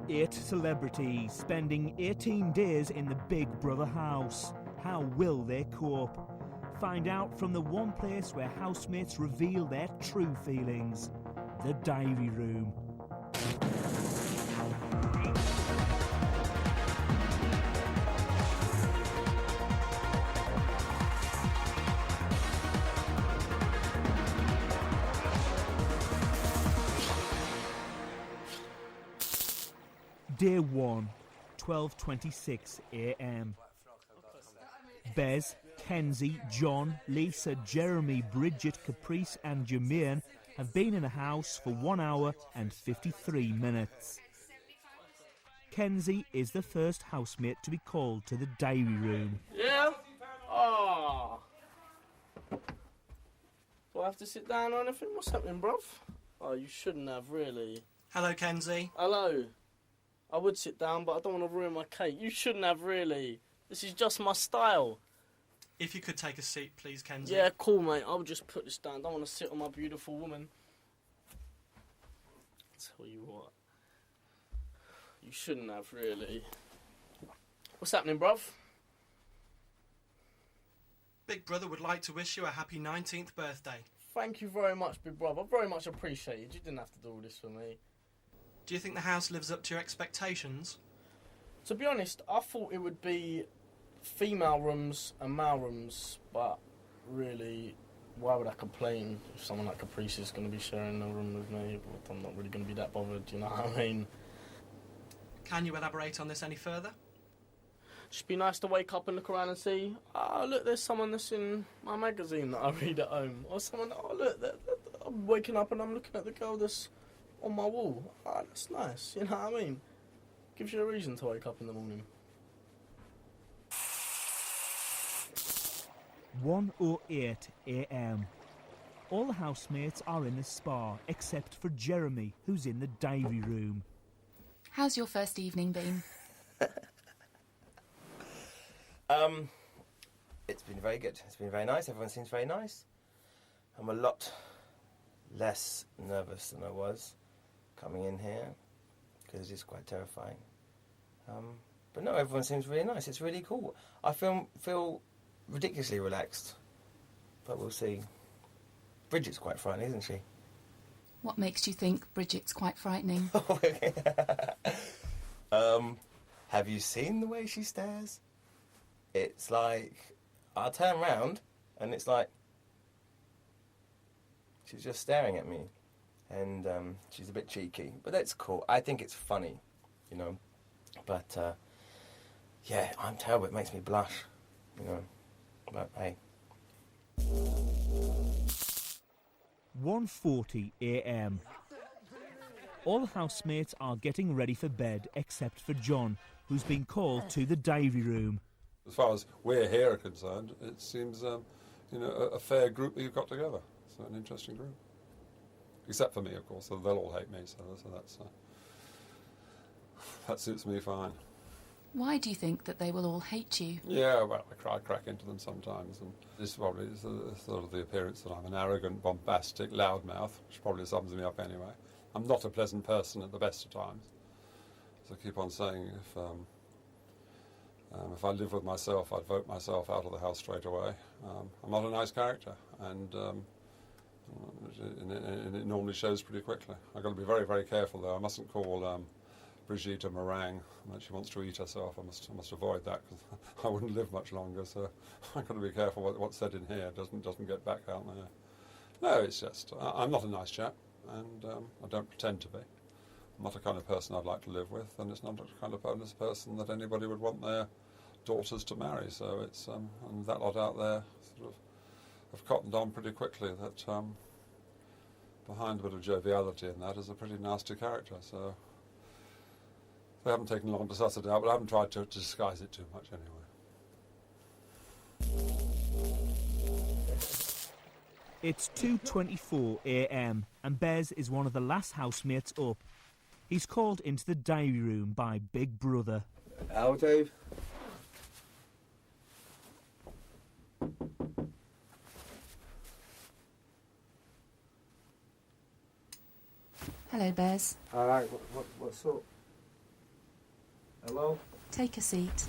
8 celebrities spending 18 days in the Big Brother house. How will they cope? Find out from the one place where housemates reveal their true feelings. The diary room. Day 1, 12:26 a.m. Bez, Kenzie, John, Lisa, Jeremy, Bridget, Caprice and Jermaine have been in the house for 1 hour and 53 minutes. Kenzie is the first housemate to be called to the diary room. Yeah? Oh. Do I have to sit down or anything? What's happening, bruv? Oh, you shouldn't have, really. Hello, Kenzie. Hello. I would sit down, but I don't want to ruin my cake. You shouldn't have, really. This is just my style. If you could take a seat, please, Kenzie. Yeah, cool, mate. I'll just put this down. I don't want to sit on my beautiful woman. Tell you what. You shouldn't have, really. What's happening, bruv? Big Brother would like to wish you a happy 19th birthday. Thank you very much, big brother. I very much appreciate it. You didn't have to do all this for me. Do you think the house lives up to your expectations? To be honest, I thought it would be female rooms and male rooms, but really, why would I complain if someone like Caprice is going to be sharing a room with me? I'm not really going to be that bothered, you know what I mean? Can you elaborate on this any further? Just be nice to wake up and look around and see, oh, look, there's someone that's in my magazine that I read at home. Or someone, oh, look, I'm waking up and I'm looking at the girl that's on my wall. Ah, that's nice, you know what I mean? Gives you a reason to wake up in the morning. 1:08 a.m. All the housemates are in the spa, except for Jeremy, who's in the diary room. How's your first evening been? It's been very good. It's been very nice. Everyone seems very nice. I'm a lot less nervous than I was coming in here, because it is quite terrifying. But no, everyone seems really nice. It's really cool. I feel ridiculously relaxed, but we'll see. Bridget's quite frightening, isn't she? What makes you think Bridget's quite frightening? Have you seen the way she stares? It's like, I'll turn round and it's like she's just staring at me, and she's a bit cheeky, but that's cool. I think it's funny, you know, but yeah, I'm terrible. It makes me blush, you know, but hey. 1:40 a.m. All the housemates are getting ready for bed except for John, who's been called to the diary room. As far as we're here are concerned, it seems, you know, a fair group that you've got together. It's an interesting group. Except for me, of course, so they'll all hate me, so that's that suits me fine. Why do you think that they will all hate you? Yeah, well, I crack into them sometimes, and this probably is sort of the appearance that I'm an arrogant, bombastic loudmouth, which probably sums me up anyway. I'm not a pleasant person at the best of times. So I keep on saying if I lived with myself, I'd vote myself out of the house straight away. I'm not a nice character, and it normally shows pretty quickly. I've got to be very, very careful, though. I mustn't call Brigitte a meringue when she wants to eat herself. I must avoid that, because I wouldn't live much longer. So I've got to be careful what's said in here doesn't get back out there. No, it's just I'm not a nice chap, and I don't pretend to be. I'm not the kind of person I'd like to live with, and it's not the kind of person that anybody would want their daughters to marry. So it's and that lot out there sort of have cottoned on pretty quickly that behind a bit of joviality in that is a pretty nasty character. So they haven't taken long to suss it out, but I haven't tried to disguise it too much anyway. It's 2:24 a.m. and Bez is one of the last housemates up. He's called into the diary room by Big Brother. Hello, Dave. Hello, Bez. All right, what's up? Hello? Take a seat.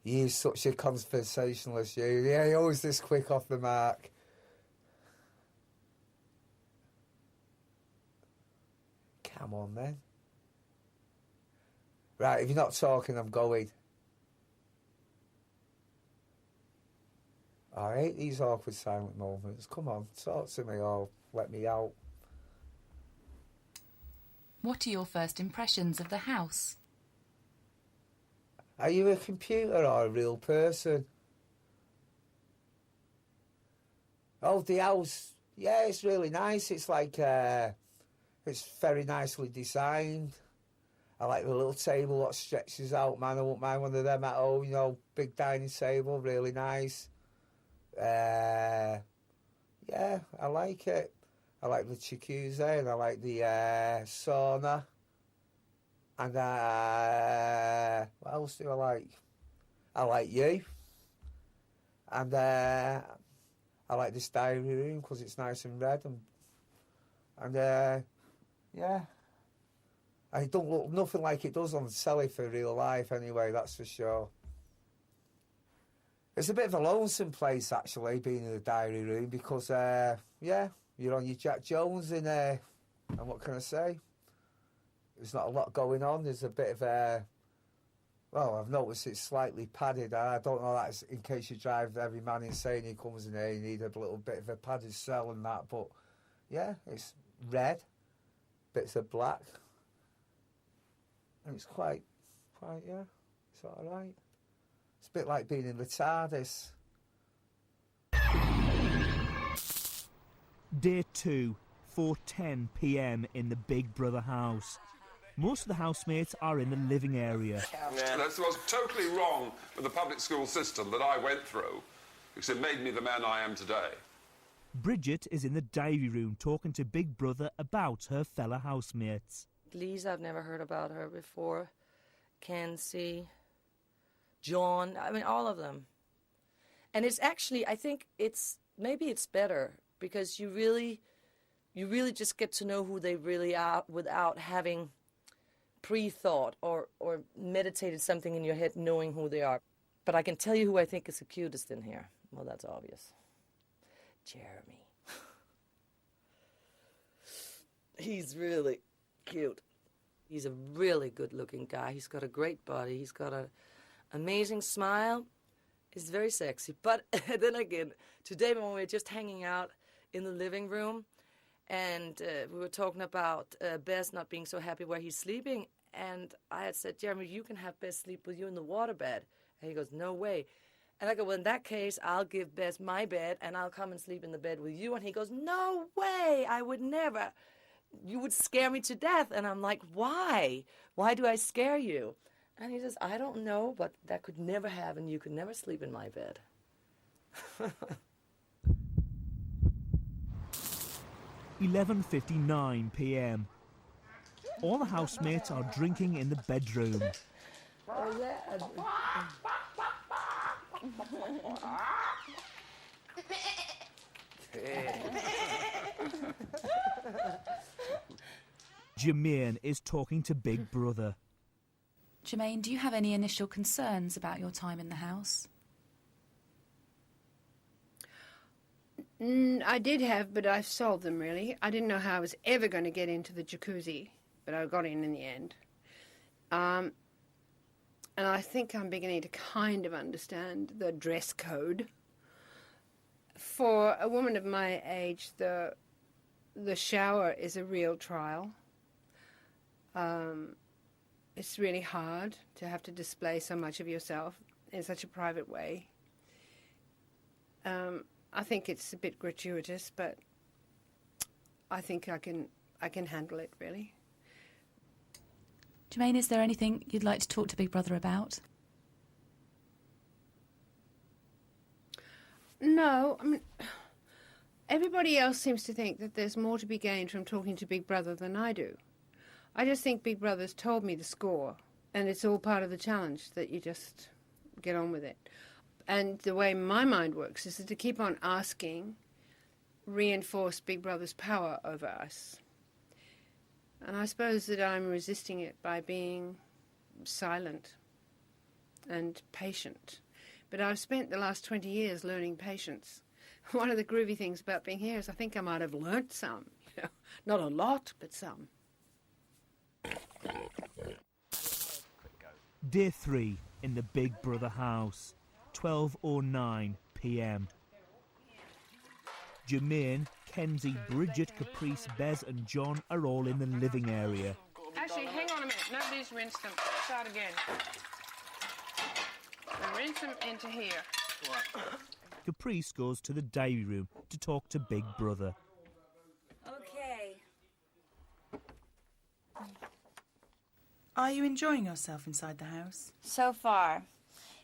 You're such a conversationalist, you. Yeah, you're always this quick off the mark. Come on, then. Right, if you're not talking, I'm going. I hate these awkward silent moments. Come on, talk to me or let me out. What are your first impressions of the house? Are you a computer or a real person? Oh, the house. Yeah, it's really nice. It's like, it's very nicely designed. I like the little table that stretches out, man. I wouldn't mind one of them at home, you know, big dining table, really nice. Yeah, I like it. I like the jacuzzi and I like the sauna. And what else do I like? I like you. And I like this diary room because it's nice and red. And yeah. And it don't look nothing like it does on the telly for real life anyway, that's for sure. It's a bit of a lonesome place, actually, being in the diary room because, yeah, you're on your Jack Jones in there. And what can I say? There's not a lot going on. There's a bit of well, I've noticed it's slightly padded. I don't know that's in case you drive every man insane who comes in here, you need a little bit of a padded cell and that. But, yeah, it's red, bits of black. And it's quite, yeah, it's all right. It's a bit like being in the TARDIS. Day 2, 4:10 p.m. in the Big Brother house. Most of the housemates are in the living area. That's what's totally wrong with the public school system that I went through, because it made me the man I am today. Bridget is in the diary room talking to Big Brother about her fellow housemates. Lisa, I've never heard about her before. Kenzie, John, I mean, all of them. And it's actually, I think maybe it's better because you really just get to know who they really are without having pre-thought or meditated something in your head knowing who they are. But I can tell you who I think is the cutest in here. Well, that's obvious. Jeremy. He's really cute. He's a really good-looking guy. He's got a great body. He's got an amazing smile. He's very sexy. But then again, today when we were just hanging out in the living room, and we were talking about Bess not being so happy where he's sleeping, and I had said, Jeremy, you can have Bess sleep with you in the waterbed. And he goes, no way. And I go, well, in that case, I'll give Bess my bed, and I'll come and sleep in the bed with you. And he goes, no way, I would never. You would scare me to death. And I'm like, why? Why do I scare you? And he says, I don't know, but that could never happen. You could never sleep in my bed. 11:59 p.m. All the housemates are drinking in the bedroom. Jermaine is talking to Big Brother. Jermaine, do you have any initial concerns about your time in the house? I did have, but I've solved them, really. I didn't know how I was ever going to get into the jacuzzi, but I got in the end. And I think I'm beginning to kind of understand the dress code. For a woman of my age, the shower is a real trial. It's really hard to have to display so much of yourself in such a private way. I think it's a bit gratuitous, but I think I can handle it, really. Jermaine, is there anything you'd like to talk to Big Brother about? No, I mean, everybody else seems to think that there's more to be gained from talking to Big Brother than I do. I just think Big Brother's told me the score, and it's all part of the challenge, that you just get on with it. And the way my mind works is to keep on asking reinforce Big Brother's power over us. And I suppose that I'm resisting it by being silent and patient. But I've spent the last 20 years learning patience. One of the groovy things about being here is I think I might have learnt some. You know, not a lot, but some. Day 3 in the Big Brother house, 12:09 p.m. Jermaine, Kenzie, Bridget, Caprice, Bez and John are all in the living area. Actually, hang on a minute. Nobody's rinsed them. Start again. And rinse them into here. Caprice goes to the diary room to talk to Big Brother. Okay. Are you enjoying yourself inside the house? So far.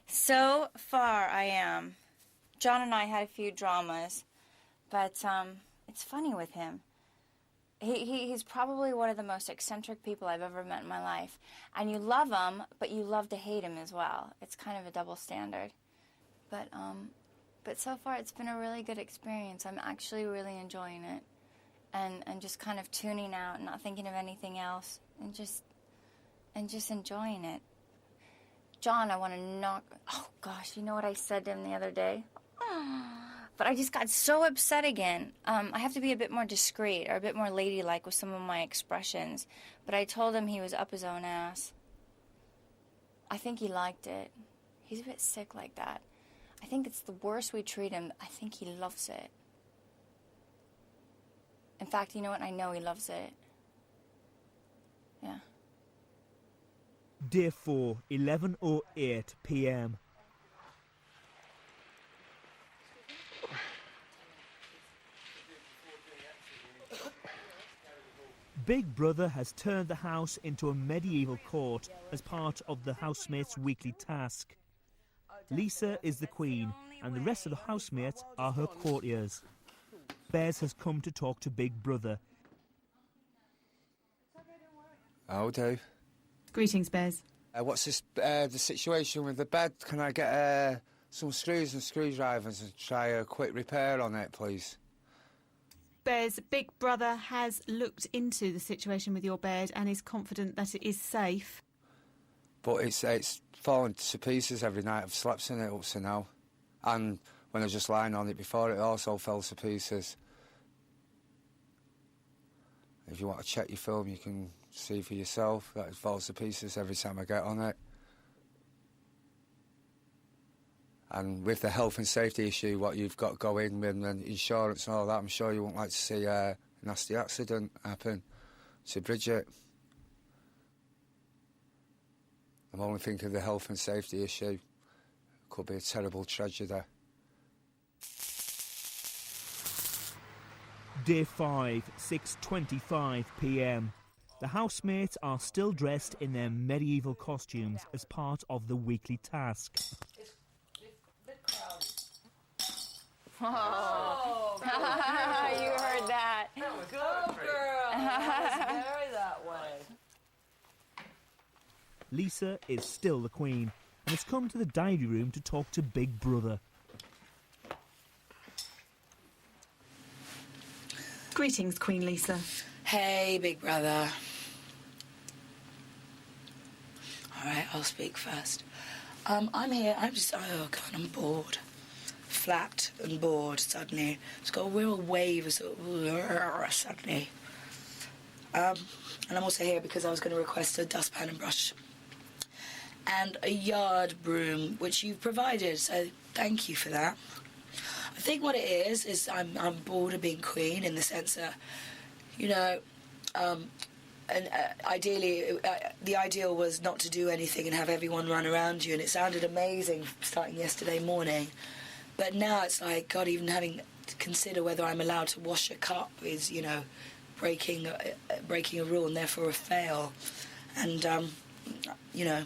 So far, I am. John and I had a few dramas, but it's funny with him. He's probably one of the most eccentric people I've ever met in my life. And you love him, but you love to hate him as well. It's kind of a double standard. But so far, it's been a really good experience. I'm actually really enjoying it. And just kind of tuning out and not thinking of anything else. And just enjoying it. John, I want to knock... Oh, gosh, you know what I said to him the other day? But I just got so upset again. I have to be a bit more discreet or a bit more ladylike with some of my expressions. But I told him he was up his own ass. I think he liked it. He's a bit sick like that. I think it's the worse we treat him. I think he loves it. In fact, you know what? I know he loves it. Yeah. Day 4, 11:08 p.m. Big Brother has turned the house into a medieval court as part of the housemates' weekly task. Lisa is the queen and the rest of the housemates are her courtiers. Bez has come to talk to Big Brother. I'll do. Greetings, Bez. What's this, the situation with the bed? Can I get some screws and screwdrivers and try a quick repair on it, please? Bez, Big Brother has looked into the situation with your bed and is confident that it is safe. But it's falling to pieces every night. I've slept in it up to now. And when I was just lying on it before, it also fell to pieces. If you want to check your film, you can see for yourself that it falls to pieces every time I get on it. And with the health and safety issue, what you've got going with and insurance and all that, I'm sure you won't like to see a nasty accident happen to Bridget. I'm only thinking of the health and safety issue. It could be a terrible tragedy. Day 5, 6:25 p.m. The housemates are still dressed in their medieval costumes as part of the weekly task. Oh, you heard that. Go, girl. It's very that way. Lisa is still the queen and has come to the diary room to talk to Big Brother. Greetings, Queen Lisa. Hey, Big Brother. All right, I'll speak first. I'm here. I'm bored. Flat and bored suddenly. It's got a real wave of sort of suddenly. And I'm also here because I was going to request a dustpan and brush and a yard broom, which you've provided, so thank you for that. I think what it is I'm bored of being queen in the sense that, you know, and ideally, the ideal was not to do anything and have everyone run around you, and it sounded amazing starting yesterday morning. But now it's like, God, even having to consider whether I'm allowed to wash a cup is, you know, breaking a rule and therefore a fail. And, you know,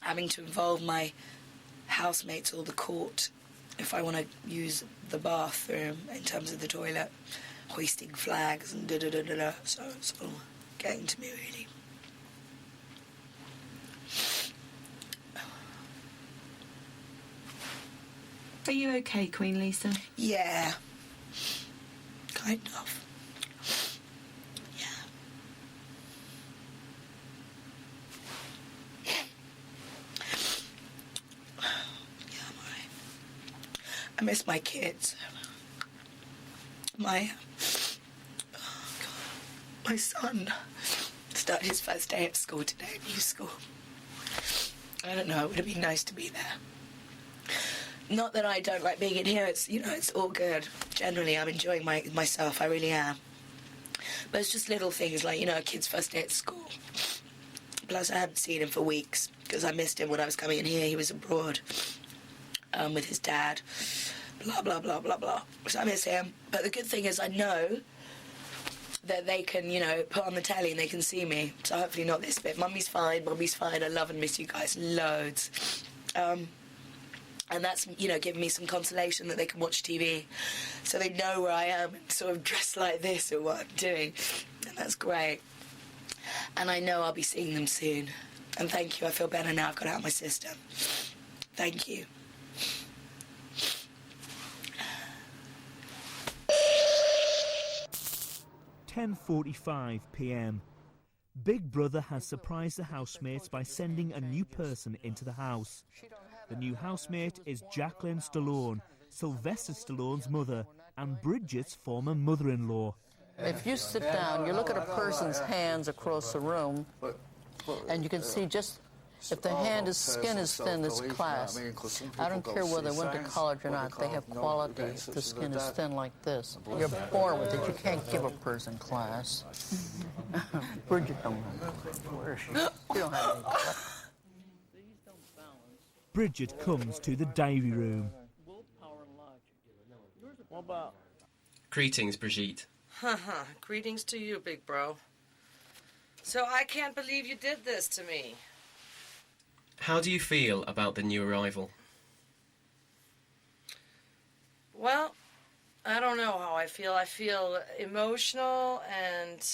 having to involve my housemates or the court if I want to use the bathroom in terms of the toilet, hoisting flags and da-da-da-da-da. So it's all getting to me, really. Are you okay, Queen Lisa? Yeah. kind of. Yeah. Yeah, I'm alright. I miss my kids. My son started his first day at school today, new school. I don't know, it would have been nice to be there. Not that I don't like being in here, it's, you know, it's all good. Generally, I'm enjoying myself, I really am. But it's just little things like, you know, a kid's first day at school. Plus, I haven't seen him for weeks, because I missed him when I was coming in here. He was abroad with his dad. Blah, blah, blah, blah, blah. So I miss him. But the good thing is I know that they can, you know, put on the telly and they can see me. So hopefully not this bit. Mummy's fine, I love and miss you guys loads. And that's, you know, giving me some consolation that they can watch TV. So they know where I am and sort of dressed like this or what I'm doing. And that's great. And I know I'll be seeing them soon. And thank you, I feel better now I've got it out of my system. Thank you. 10:45 p.m. Big Brother has surprised the housemates by sending a new person into the house. The new housemate is Jacqueline Stallone, Sylvester Stallone's mother, and Bridget's former mother-in-law. If you sit down, you look at a person's hands across the room, and you can see just if the hand is skin is thin, it's class. I don't care whether they went to college or not, they have quality if the skin is thin like this. You're born with it. You can't give a person class. Bridget don't have where is she? She don't have any class. Bridget comes to the diary room. What about? Greetings, Brigitte. Greetings to you, big bro. So I can't believe you did this to me. How do you feel about the new arrival? Well, I don't know how I feel. I feel emotional, and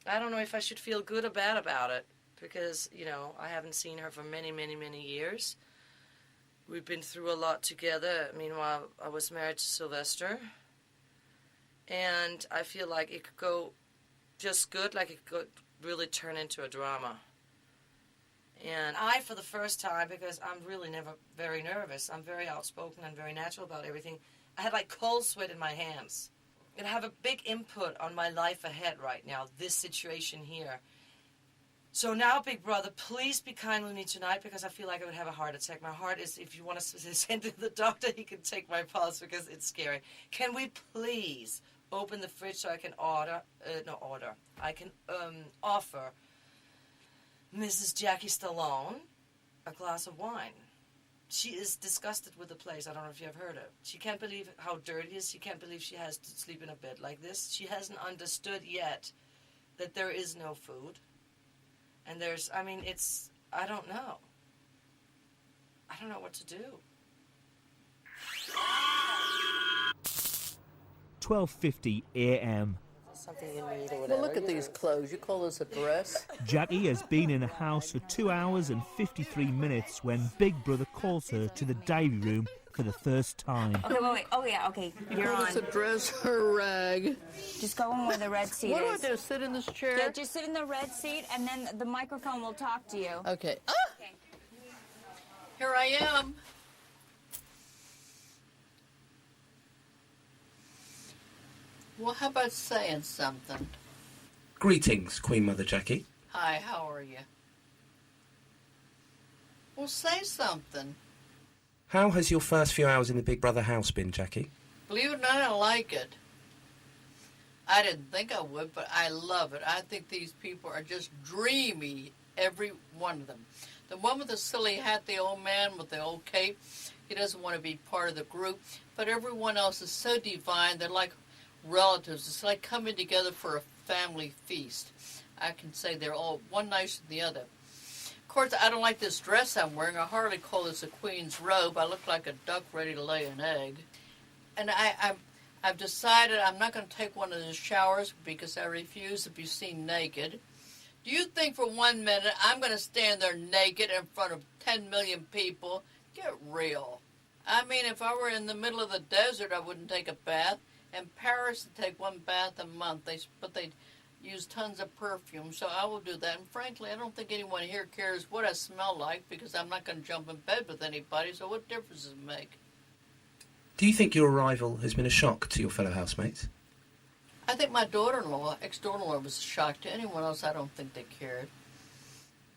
I don't know if I should feel good or bad about it, because, you know, I haven't seen her for many, many, many years. We've been through a lot together. Meanwhile, I was married to Sylvester, and I feel like it could go just good, like it could really turn into a drama. And I, for the first time, because I'm really never very nervous, I'm very outspoken and very natural about everything, I had like cold sweat in my hands. It have a big input on my life ahead right now, this situation here. So now, big brother, please be kind with me tonight, because I feel like I would have a heart attack. My heart is, if you want to send to the doctor, he can take my pulse, because it's scary. Can we please open the fridge so I can I can offer Mrs. Jackie Stallone a glass of wine. She is disgusted with the place. I don't know if you have heard it. She can't believe how dirty it is. She can't believe she has to sleep in a bed like this. She hasn't understood yet that there is no food. And there's, I mean, it's, I don't know. I don't know what to do. 12:50 a.m. Something you need or whatever. Well, look at these clothes. You call this a dress? Jackie has been in a house for 2 hours and 53 minutes when Big Brother calls her to the diary room for the first time. Okay, wait. Oh, yeah, okay. You call this a dress or a rag? Just go in where the red seat What do I is. do, sit in this chair? Yeah, just sit in the red seat, and then the microphone will talk to you. Okay. Ah! Okay. Here I am. Well, how about saying something? Greetings, Queen Mother Jackie. Hi, how are you? Well, say something. How has your first few hours in the Big Brother house been, Jackie? Believe it or not, I like it. I didn't think I would, but I love it. I think these people are just dreamy, every one of them. The one with the silly hat, the old man with the old cape, he doesn't want to be part of the group, but everyone else is so divine. They're like relatives. It's like coming together for a family feast. I can say they're all one nicer than the other. Of course, I don't like this dress I'm wearing. I hardly call this a queen's robe. I look like a duck ready to lay an egg. And I've decided I'm not going to take one of the showers because I refuse to be seen naked. Do you think for 1 minute I'm going to stand there naked in front of 10 million people? Get real. I mean, if I were in the middle of the desert, I wouldn't take a bath. In Paris, they take one bath a month, but they use tons of perfume, so I will do that. And frankly, I don't think anyone here cares what I smell like because I'm not going to jump in bed with anybody, so what difference does it make? Do you think your arrival has been a shock to your fellow housemates? I think my daughter-in-law, ex-daughter-in-law, was a shock to anyone else. I don't think they cared.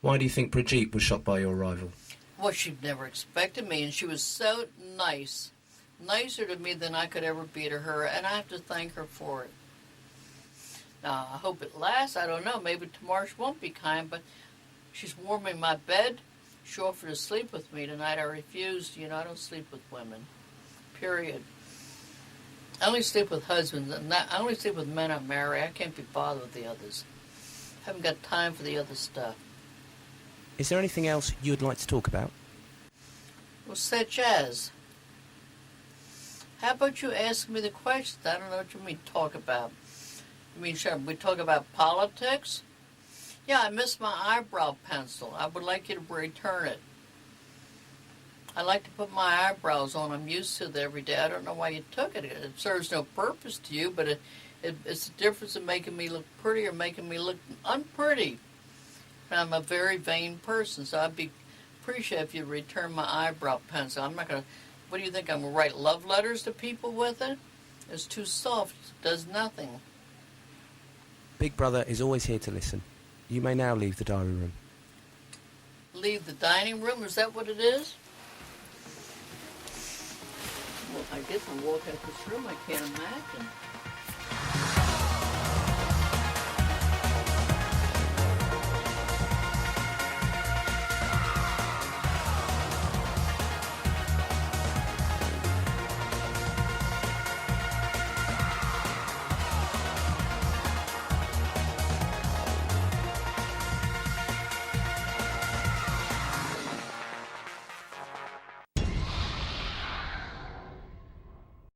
Why do you think Brigitte was shocked by your arrival? Well, she'd never expected me, and she was so nice. Nicer to me than I could ever be to her, and I have to thank her for it. Now, I hope it lasts. I don't know. Maybe tomorrow she won't be kind, but she's warming my bed. She offered to sleep with me tonight. I refused. You know, I don't sleep with women. Period. I only sleep with husbands, and I only sleep with men I marry. I can't be bothered with the others. I haven't got time for the other stuff. Is there anything else you would like to talk about? Well, such as, how about you ask me the questions? I don't know what you mean talk about. You mean, should we talk about politics? Yeah, I missed my eyebrow pencil. I would like you to return it. I like to put my eyebrows on. I'm used to it every day. I don't know why you took it. It serves no purpose to you, but it's the difference in making me look pretty or making me look unpretty. And I'm a very vain person, so I'd be appreciative if you return my eyebrow pencil. I'm not going to, what do you think, I'm going to write love letters to people with it? It's too soft. It does nothing. Big Brother is always here to listen. You may now leave the diary room. Leave the dining room? Is that what it is? Well, I guess I'll walk out this room. I can't imagine.